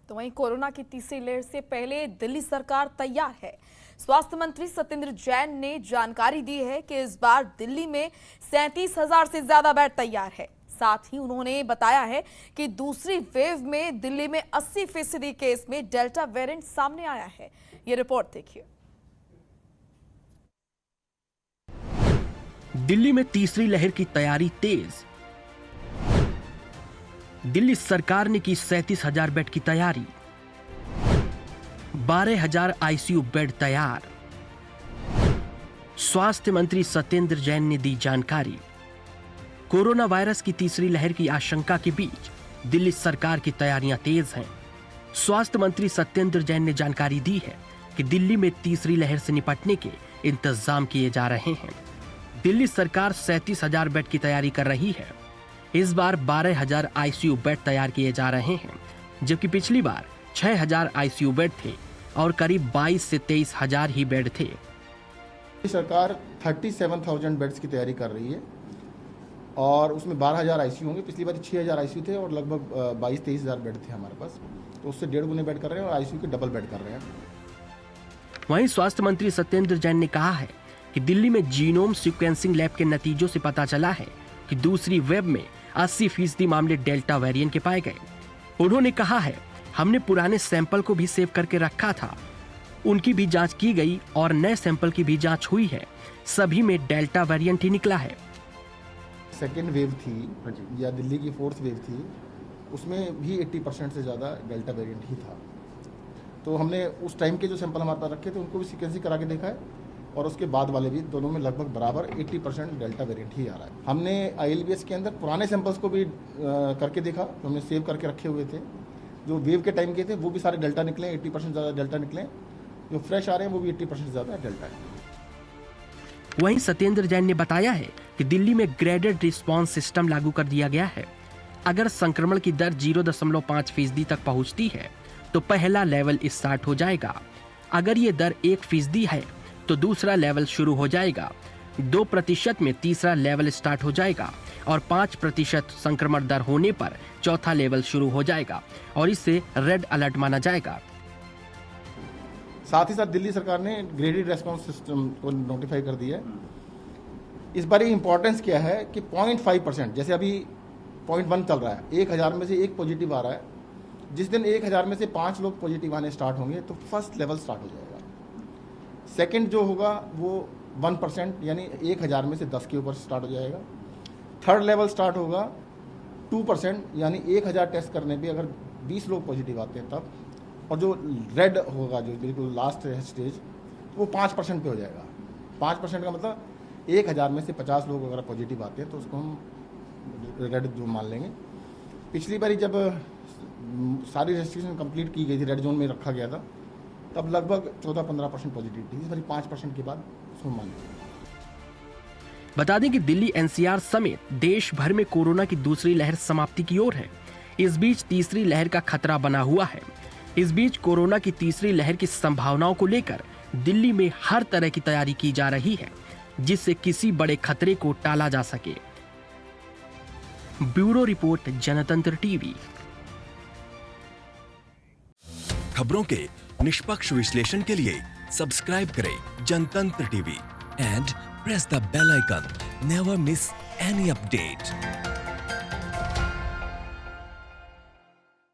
तो वहीं कोरोना की तीसरी लहर से पहले दिल्ली सरकार तैयार है। स्वास्थ्य मंत्री सत्येंद्र जैन ने जानकारी दी है कि इस बार दिल्ली में 37,000 से ज्यादा बेड तैयार है। साथ ही उन्होंने बताया है कि दूसरी वेव में दिल्ली में 80% केस में डेल्टा वेरिएंट सामने आया है। ये रिपोर्ट देखिए। दिल्ली में तीसरी लहर की तैयारी तेज। दिल्ली सरकार ने की 37,000 बेड की तैयारी। 12,000 आईसीयू बेड तैयार। स्वास्थ्य मंत्री सत्येंद्र जैन ने दी जानकारी। कोरोना वायरस की तीसरी लहर की आशंका के बीच दिल्ली सरकार की तैयारियां तेज हैं। स्वास्थ्य मंत्री सत्येंद्र जैन ने जानकारी दी है कि दिल्ली में तीसरी लहर से निपटने के इंतजाम किए जा रहे हैं। दिल्ली सरकार 37,000 बेड की तैयारी कर रही है। इस बार 12,000 आईसीयू बेड तैयार किए जा रहे हैं, जबकि पिछली बार 6,000 आईसीयू बेड थे और करीब 22 से 23,000 ही बेड थे। सरकार 37,000 बेड्स की तैयारी कर रही है और उसमें 12,000 आईसीयू होंगे। पिछली बार 6,000 आईसीयू थे और लगभग 22-23,000 बेड थे हमारे पास, तो उससे 1.5 गुने बेड कर रहे हैं और आईसीयू के डबल बेड कर रहे हैं। वहीं स्वास्थ्य मंत्री सत्येंद्र जैन ने कहा है कि दिल्ली में जीनोम सीक्वेंसिंग लैब के नतीजों से पता चला है कि दूसरी वेव में 80% मामले डेल्टा वेरिएंट के पाए गए। उन्होंने कहा है, हमने पुराने सैंपल को भी सेव करके रखा था, उनकी भी जांच की गई और नए सैंपल की भी जांच हुई है। सभी में डेल्टा वेरिएंट ही निकला है। सेकेंड वेव थी या दिल्ली की 4th वेव थी, उसमें भी 80% से ज़्यादा डेल्टा वेरिएंट ही था। तो हमने उस टाइम के जो सैंपल हमारे पास रखे थे उनको भी सीक्वेंसिंग करा के देखा है और उसके बाद वाले भी, दोनों में लगभग बराबर 80% डेल्टा वेरिएंट ही आ रहा है। हमने ILBS के अंदर पुराने सैंपल्स को भी करके देखा, तो हमने सेव करके रखे हुए थे। जो वेव के टाइम के थे वो भी सारे डेल्टा निकले, 80% ज़्यादा डेल्टा निकले। जो फ्रेश आ रहे हैं वो भी 80% ज़्यादा डेल्टा है। वहीं सत्येंद्र जैन ने बताया है कि दिल्ली में ग्रेडेड रिस्पांस सिस्टम लागू कर दिया गया है। अगर संक्रमण की दर 0.5% तक पहुंचती है तो पहला लेवल स्टार्ट हो जाएगा। अगर ये दर 1% है तो दूसरा लेवल शुरू हो जाएगा। 2% में तीसरा लेवल स्टार्ट हो जाएगा और 5% संक्रमण दर होने पर चौथा लेवल शुरू हो जाएगा और इसे रेड अलर्ट माना जाएगा। साथ ही साथ दिल्ली सरकार ने ग्रेडेड रेस्पॉन्स सिस्टम को नोटिफाई कर दिया है। इस बार इंपॉर्टेंस क्या है कि 0.5%, जैसे अभी 0.1 चल रहा है, 1,000 में से 1 पॉजिटिव आ रहा है। जिस दिन 1,000 में से 5 लोग पॉजिटिव आने स्टार्ट होंगे तो फर्स्ट लेवल स्टार्ट हो जाएगा। सेकंड जो होगा वो 1%, यानी 1,000 में से 10 के ऊपर स्टार्ट हो जाएगा। थर्ड लेवल स्टार्ट होगा 2%, यानी 1,000 टेस्ट करने पे अगर 20 लोग पॉजिटिव आते हैं तब। और जो रेड होगा, जो बिल्कुल लास्ट स्टेज, वो 5% पे हो जाएगा। 5% का मतलब 1,000 में से 50 लोग अगर पॉजिटिव आते हैं तो उसको हम रेड जोन मान लेंगे। पिछली बारी जब सारी रेस्ट्रिक्शन कंप्लीट की गई थी, रेड जोन में रखा गया था, तब लगभग 14-15% पॉजिटिव थी। इस बारी 5% के बाद उसको मान लेंगे। बता दें कि दिल्ली NCR समेत देश भर में कोरोना की दूसरी लहर समाप्ति की ओर है। इस बीच तीसरी लहर का खतरा बना हुआ है। इस बीच कोरोना की तीसरी लहर की संभावनाओं को लेकर दिल्ली में हर तरह की तैयारी की जा रही है, जिससे किसी बड़े खतरे को टाला जा सके। Bureau report, Jantantra TV. खबरों के निष्पक्ष विश्लेषण के लिए सब्सक्राइब करें Jantantra TV and press the bell icon. Never miss any update.